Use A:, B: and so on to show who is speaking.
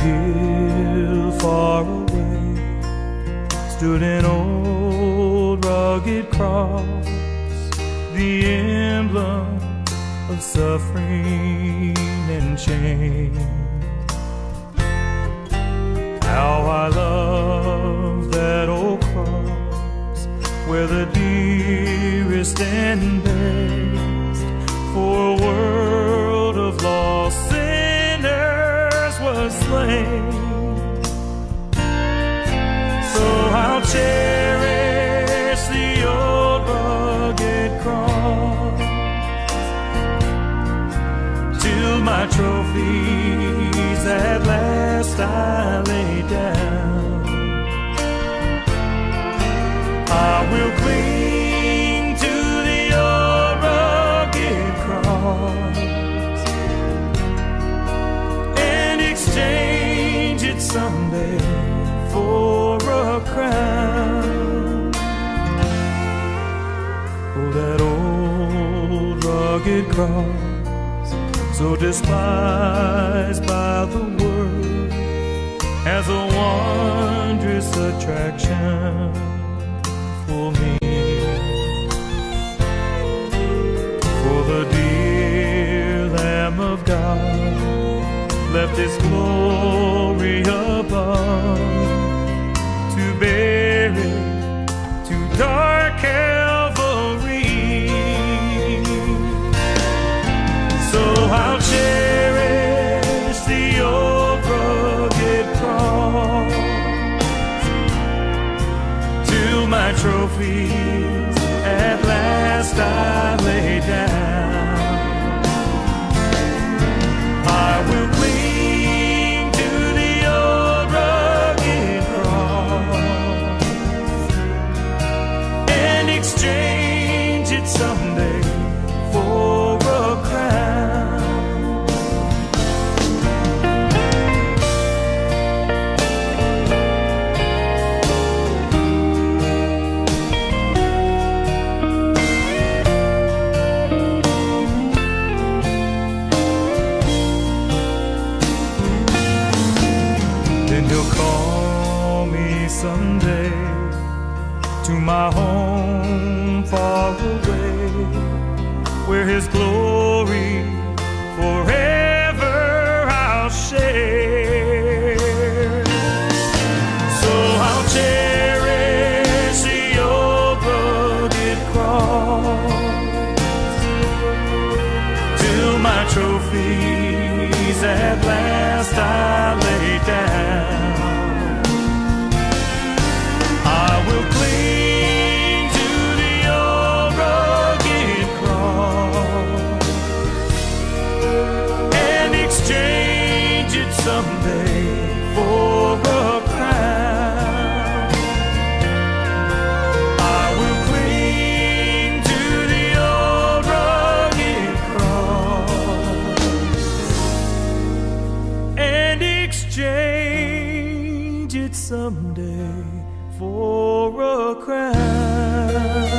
A: hill far away stood an old rugged cross, the emblem of suffering and shame. How I love that old cross, where the dearest and best for a world of lost sinners was slain. So I'll cherish the old rugged cross till my trophies at last I lay down. I will cling to the old rugged cross and exchange it someday for a crown. Oh, that old rugged cross, so despised by the world, has a wondrous attraction for me. For the dear Lamb of God left His glory above to bear it to dark Calvary. So I'll cherish the old rugged cross till my trophies at last I lay down. I will cling to the old rugged cross and exchange it someday for a crown. Someday to my home far away, where His glory forever I'll share. So I'll cherish the old rugged cross till my trophies at last I lay down. Someday for a crown, I will cling to the old rugged cross and exchange it someday for a crown.